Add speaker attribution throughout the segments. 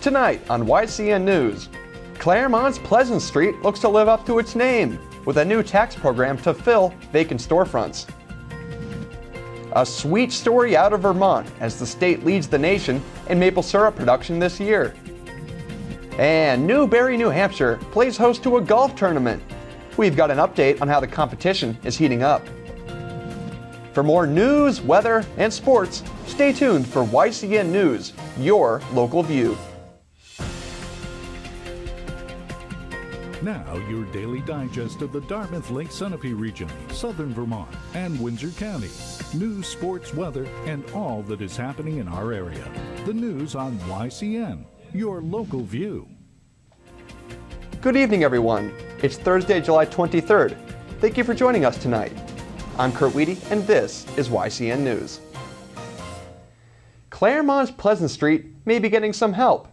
Speaker 1: Tonight on YCN News, Claremont's Pleasant Street looks to live up to its name with a new tax program to fill vacant storefronts. A sweet story out of Vermont as the state leads the nation in maple syrup production this year. And Newberry, New Hampshire plays host to a golf tournament. We've got an update on how the competition is heating up. For more news, weather, and sports, stay tuned for YCN News, your local view.
Speaker 2: Now, your daily digest of the Dartmouth Lake Sunapee region, southern Vermont, and Windsor County. News, sports, weather, and all that is happening in our area. The news on YCN, your local view.
Speaker 1: Good evening, everyone. It's Thursday, July 23rd. Thank you for joining us tonight. I'm Kurt Weedy, and this is YCN News. Claremont's Pleasant Street may be getting some help.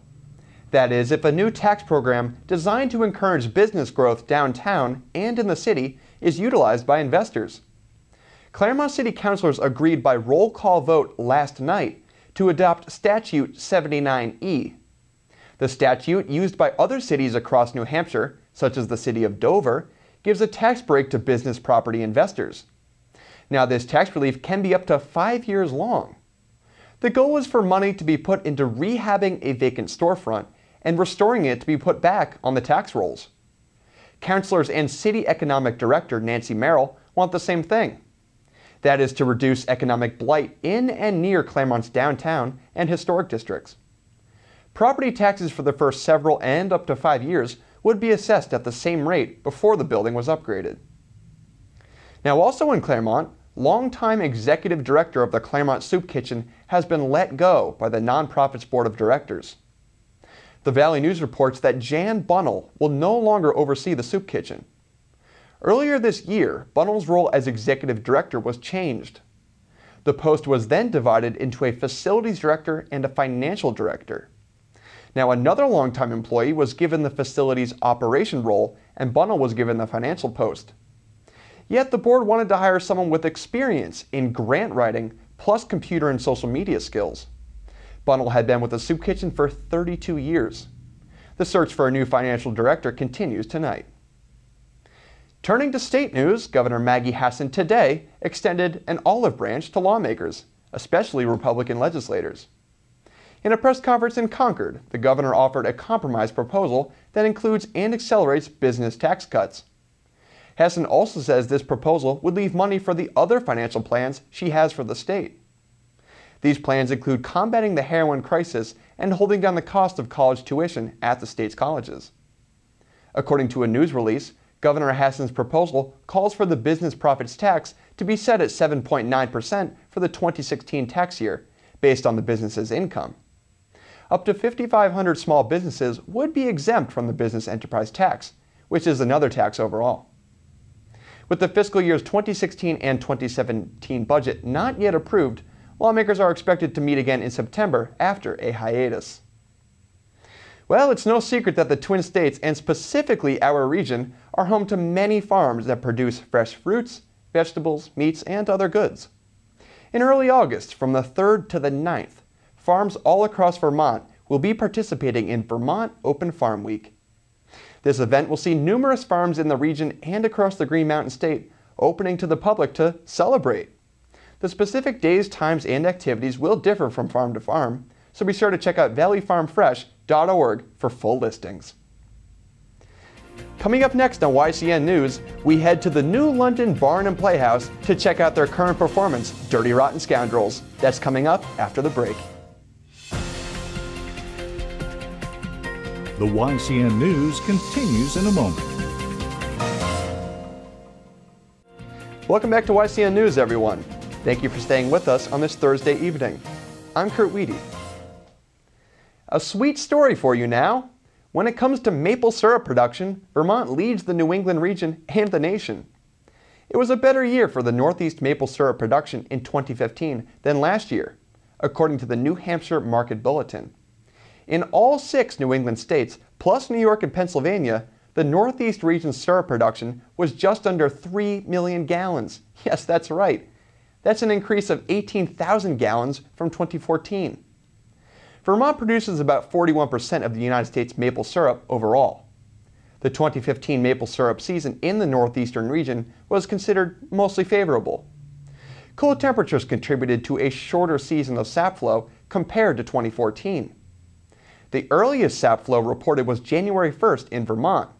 Speaker 1: That is, if a new tax program designed to encourage business growth downtown and in the city is utilized by investors. Claremont City Councilors agreed by roll call vote last night to adopt Statute 79E. The statute, used by other cities across New Hampshire, such as the city of Dover, gives a tax break to business property investors. Now, this tax relief can be up to 5 years long. The goal is for money to be put into rehabbing a vacant storefront and restoring it to be put back on the tax rolls. Councilors and City Economic Director Nancy Merrill want the same thing. That is to reduce economic blight in and near Claremont's downtown and historic districts. Property taxes for the first several and up to 5 years would be assessed at the same rate before the building was upgraded. Now, also in Claremont, longtime executive director of the Claremont Soup Kitchen has been let go by the nonprofit's board of directors. The Valley News reports that Jan Bunnell will no longer oversee the soup kitchen. Earlier this year, Bunnell's role as executive director was changed. The post was then divided into a facilities director and a financial director. Now, another longtime employee was given the facilities operation role, and Bunnell was given the financial post. Yet the board wanted to hire someone with experience in grant writing plus computer and social media skills. Bunnell had been with the soup kitchen for 32 years. The search for a new financial director continues tonight. Turning to state news, Governor Maggie Hassan today extended an olive branch to lawmakers, especially Republican legislators. In a press conference in Concord, the governor offered a compromise proposal that includes and accelerates business tax cuts. Hassan also says this proposal would leave money for the other financial plans she has for the state. These plans include combating the heroin crisis and holding down the cost of college tuition at the state's colleges. According to a news release, Governor Hassan's proposal calls for the business profits tax to be set at 7.9% for the 2016 tax year, based on the business's income. Up to 5,500 small businesses would be exempt from the business enterprise tax, which is another tax overall. With the fiscal years 2016 and 2017 budget not yet approved, lawmakers are expected to meet again in September after a hiatus. Well, it's no secret that the Twin States, and specifically our region, are home to many farms that produce fresh fruits, vegetables, meats, and other goods. In early August, from the 3rd to the 9th, farms all across Vermont will be participating in Vermont Open Farm Week. This event will see numerous farms in the region and across the Green Mountain State opening to the public to celebrate. The specific days, times, and activities will differ from farm to farm, so be sure to check out valleyfarmfresh.org for full listings. Coming up next on YCN News, we head to the New London Barn and Playhouse to check out their current performance, Dirty Rotten Scoundrels. That's coming up after the break.
Speaker 2: The YCN News continues in a moment.
Speaker 1: Welcome back to YCN News, everyone. Thank you for staying with us on this Thursday evening. I'm Kurt Weedy. A sweet story for you now. When it comes to maple syrup production, Vermont leads the New England region and the nation. It was a better year for the Northeast maple syrup production in 2015 than last year, according to the New Hampshire Market Bulletin. In all 6 New England states, plus New York and Pennsylvania, the Northeast region's syrup production was just under 3 million gallons. Yes, that's right. That's an increase of 18,000 gallons from 2014. Vermont produces about 41% of the United States maple syrup overall. The 2015 maple syrup season in the northeastern region was considered mostly favorable. Cold temperatures contributed to a shorter season of sap flow compared to 2014. The earliest sap flow reported was January 1st in Vermont.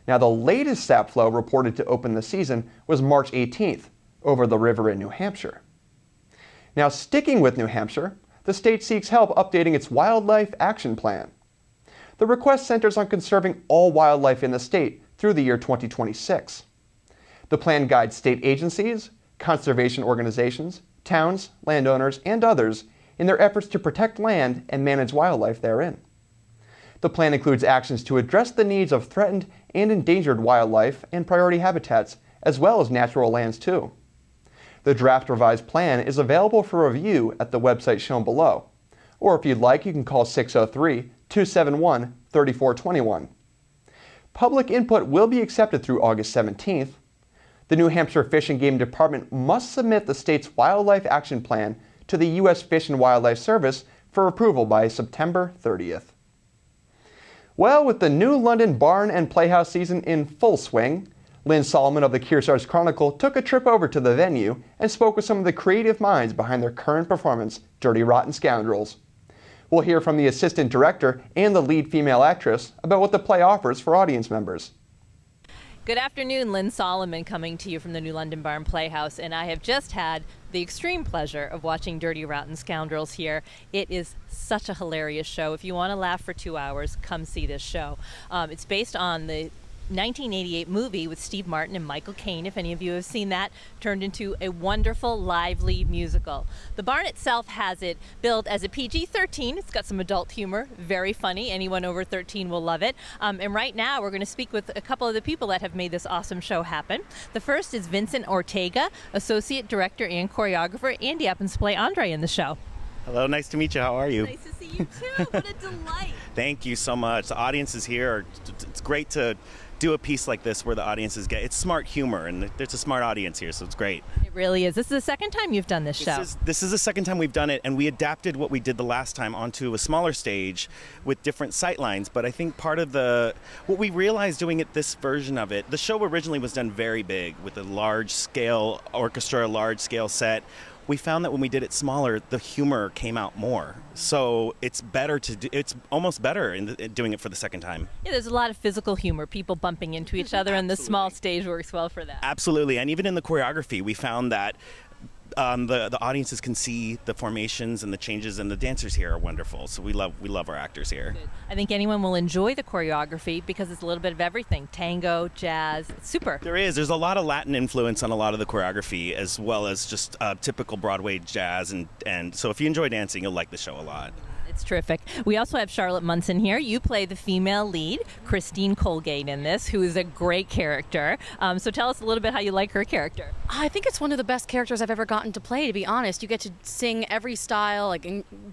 Speaker 1: Now, the latest sap flow reported to open the season was March 18th over the river in New Hampshire. Now, sticking with New Hampshire, the state seeks help updating its Wildlife Action Plan. The request centers on conserving all wildlife in the state through the year 2026. The plan guides state agencies, conservation organizations, towns, landowners, and others in their efforts to protect land and manage wildlife therein. The plan includes actions to address the needs of threatened and endangered wildlife and priority habitats, as well as natural lands too. The draft revised plan is available for review at the website shown below, or if you'd like, you can call 603-271-3421. Public input will be accepted through August 17th. The New Hampshire Fish and Game Department must submit the state's Wildlife Action Plan to the U.S. Fish and Wildlife Service for approval by September 30th. Well, with the new London Barn and Playhouse season in full swing, Lynn Solomon of the Kearsarge Chronicle took a trip over to the venue and spoke with some of the creative minds behind their current performance, Dirty Rotten Scoundrels. We'll hear from the assistant director and the lead female actress about what the play offers for audience members.
Speaker 3: Good afternoon, Lynn Solomon coming to you from the New London Barn Playhouse, and I have just had the extreme pleasure of watching Dirty Rotten Scoundrels here. It is such a hilarious show. If you want to laugh for 2 hours, come see this show. It's based on the 1988 movie with Steve Martin and Michael Caine, if any of you have seen that, turned into a wonderful, lively musical. The barn itself has it billed as a PG-13. It's got some adult humor, very funny. Anyone over 13 will love it. And right now we're going to speak with a couple of the people that have made this awesome show happen. The first is Vincent Ortega, Associate Director and Choreographer, and he happens to play Andre in the show.
Speaker 4: Hello, nice to meet you. How are you?
Speaker 3: Nice to see you too. What a delight.
Speaker 4: Thank you so much. The audience is here. It's great to do a piece like this where the audiences it's smart humor, and there's a smart audience here, so it's great.
Speaker 3: It really is. This is the second time you've done this show.
Speaker 4: This is the second time we've done it, and we adapted what we did the last time onto a smaller stage with different sightlines. But I think part of what we realized doing it, this version of it, the show originally was done very big with a large-scale orchestra, large-scale set. We found that when we did it smaller, the humor came out more. So it's better to do, it's almost better in doing it for the second time.
Speaker 3: Yeah, there's a lot of physical humor, people bumping into each other, and the small stage works well for that.
Speaker 4: Absolutely, and even in the choreography, we found that the audiences can see the formations and the changes, and the dancers here are wonderful. So we love our actors here.
Speaker 3: Good. I think anyone will enjoy the choreography because it's a little bit of everything: tango, jazz. It's super.
Speaker 4: There's a lot of Latin influence on a lot of the choreography, as well as just typical Broadway jazz, and so if you enjoy dancing, you'll like the show a lot.
Speaker 3: It's terrific. We also have Charlotte Munson here. You play the female lead, Christine Colgate, in this, who is a great character. So tell us a little bit how you like her character.
Speaker 5: I think it's one of the best characters I've ever gotten to play, to be honest. You get to sing every style, like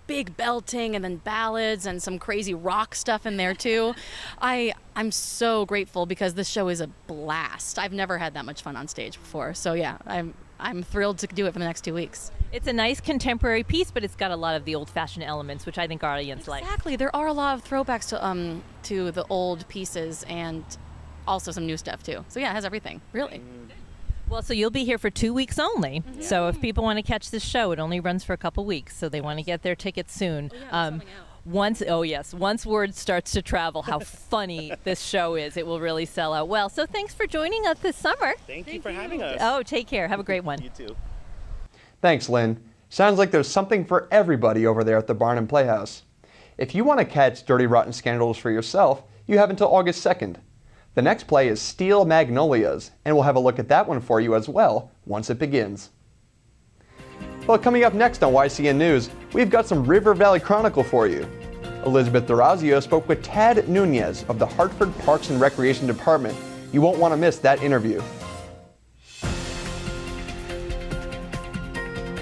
Speaker 5: big belting and then ballads and some crazy rock stuff in there too. I'm so grateful because this show is a blast. I've never had that much fun on stage before. So yeah, I'm thrilled to do it for the next 2 weeks.
Speaker 3: It's a nice contemporary piece, but it's got a lot of the old-fashioned elements, which I think our audience likes.
Speaker 5: Exactly. There are a lot of throwbacks to the old pieces and also some new stuff too. So yeah, it has everything, really.
Speaker 3: Well, so you'll be here for 2 weeks only. Mm-hmm. So if people want to catch this show, it only runs for a couple weeks, so they want to get their tickets soon.
Speaker 5: Oh, yeah,
Speaker 3: once word starts to travel how funny this show is, it will really sell out well. So thanks for joining us this summer.
Speaker 4: Thank you for having us.
Speaker 3: Oh, take care. Have a great one.
Speaker 4: You too.
Speaker 1: Thanks, Lynn. Sounds like there's something for everybody over there at the Barn and Playhouse. If you want to catch Dirty Rotten Scoundrels for yourself, you have until August 2nd. The next play is Steel Magnolias, and we'll have a look at that one for you as well once it begins. Well, coming up next on YCN News, we've got some River Valley Chronicle for you. Elizabeth Durazio spoke with Tad Nunez of the Hartford Parks and Recreation Department. You won't want to miss that interview.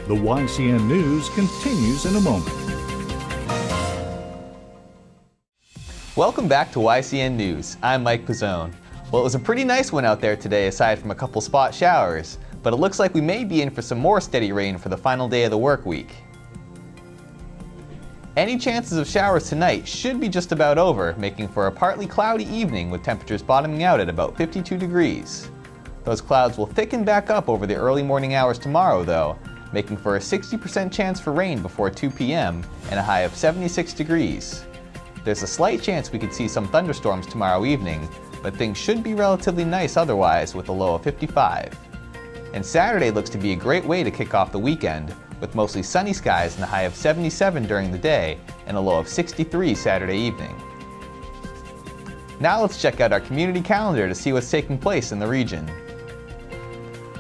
Speaker 2: The YCN News continues in a moment.
Speaker 6: Welcome back to YCN News. I'm Mike Pizzone. Well, it was a pretty nice one out there today aside from a couple spot showers, but it looks like we may be in for some more steady rain for the final day of the work week. Any chances of showers tonight should be just about over, making for a partly cloudy evening with temperatures bottoming out at about 52 degrees. Those clouds will thicken back up over the early morning hours tomorrow though, making for a 60% chance for rain before 2 p.m. and a high of 76 degrees. There's a slight chance we could see some thunderstorms tomorrow evening, but things should be relatively nice otherwise with a low of 55. And Saturday looks to be a great way to kick off the weekend, with mostly sunny skies and a high of 77 during the day and a low of 63 Saturday evening. Now let's check out our community calendar to see what's taking place in the region.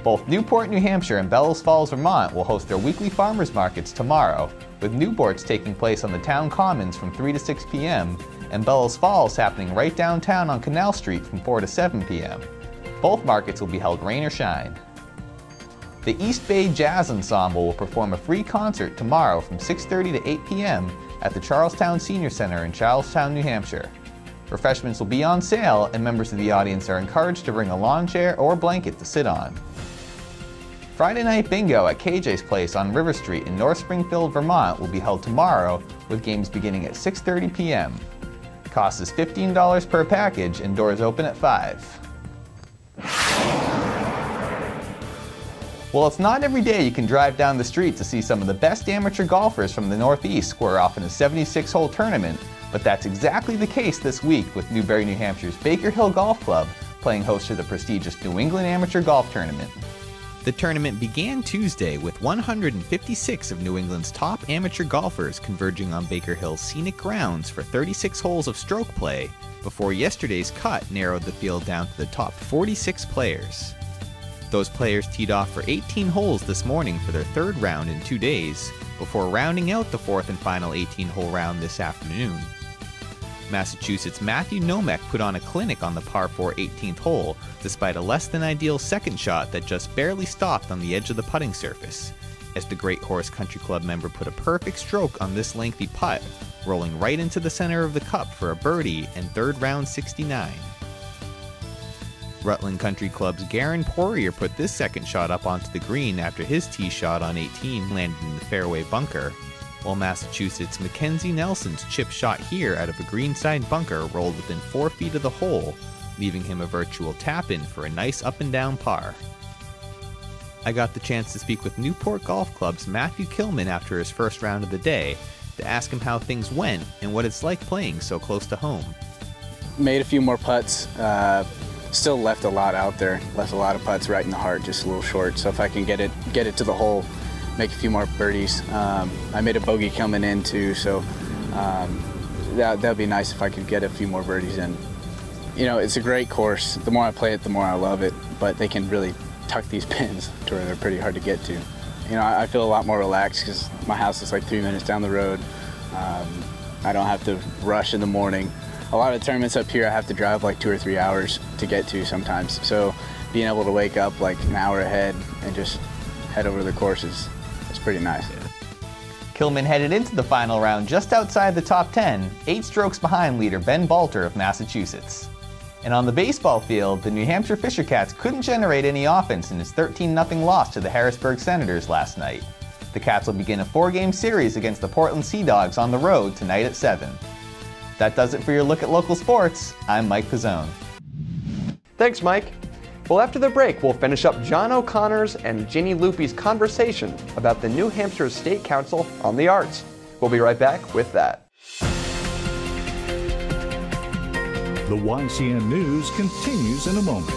Speaker 6: Both Newport, New Hampshire and Bellows Falls, Vermont will host their weekly farmers markets tomorrow, with Newport's taking place on the town commons from 3 to 6 p.m. and Bellows Falls happening right downtown on Canal Street from 4 to 7 p.m. Both markets will be held rain or shine. The East Bay Jazz Ensemble will perform a free concert tomorrow from 6:30 to 8 p.m. at the Charlestown Senior Center in Charlestown, New Hampshire. Refreshments will be on sale and members of the audience are encouraged to bring a lawn chair or blanket to sit on. Friday Night Bingo at KJ's Place on River Street in North Springfield, Vermont will be held tomorrow with games beginning at 6:30 p.m. Cost is $15 per package and doors open at 5. Well, it's not every day you can drive down the street to see some of the best amateur golfers from the Northeast square off in a 76-hole tournament, but that's exactly the case this week with Newbury, New Hampshire's Baker Hill Golf Club playing host to the prestigious New England Amateur Golf Tournament. The tournament began Tuesday with 156 of New England's top amateur golfers converging on Baker Hill's scenic grounds for 36 holes of stroke play, before yesterday's cut narrowed the field down to the top 46 players. Those players teed off for 18 holes this morning for their third round in 2 days, before rounding out the fourth and final 18-hole round this afternoon. Massachusetts' Matthew Nomek put on a clinic on the par 4 18th hole, despite a less than ideal second shot that just barely stopped on the edge of the putting surface, as the Great Horse Country Club member put a perfect stroke on this lengthy putt, rolling right into the center of the cup for a birdie and third round 69. Rutland Country Club's Garen Poirier put this second shot up onto the green after his tee shot on 18 landed in the fairway bunker, while Massachusetts' Mackenzie Nelson's chip shot here out of a greenside bunker rolled within 4 feet of the hole, leaving him a virtual tap-in for a nice up-and-down par. I got the chance to speak with Newport Golf Club's Matthew Kilman after his first round of the day to ask him how things went and what it's like playing so close to home.
Speaker 7: Made a few more putts. Still left a lot out there. Left a lot of putts right in the heart, just a little short. So if I can get it to the hole, make a few more birdies. I made a bogey coming in too, so that'd be nice if I could get a few more birdies in. You know, it's a great course. The more I play it, the more I love it. But they can really tuck these pins to where they're pretty hard to get to. You know, I feel a lot more relaxed because my house is like 3 minutes down the road. I don't have to rush in the morning. A lot of tournaments up here I have to drive like 2 or 3 hours to get to sometimes. So being able to wake up like an hour ahead and just head over to the course is pretty nice.
Speaker 6: Kilman headed into the final round just outside the top 10, 8 strokes behind leader Ben Balter of Massachusetts. And on the baseball field, the New Hampshire Fisher Cats couldn't generate any offense in its 13-0 loss to the Harrisburg Senators last night. The Cats will begin a 4-game series against the Portland Sea Dogs on the road tonight at 7. That does it for your look at local sports. I'm Mike Pizzone.
Speaker 1: Thanks, Mike. Well, after the break, we'll finish up John O'Connor's and Ginny Lupe's conversation about the New Hampshire State Council on the Arts. We'll be right back with that.
Speaker 2: The YCN News continues in a moment.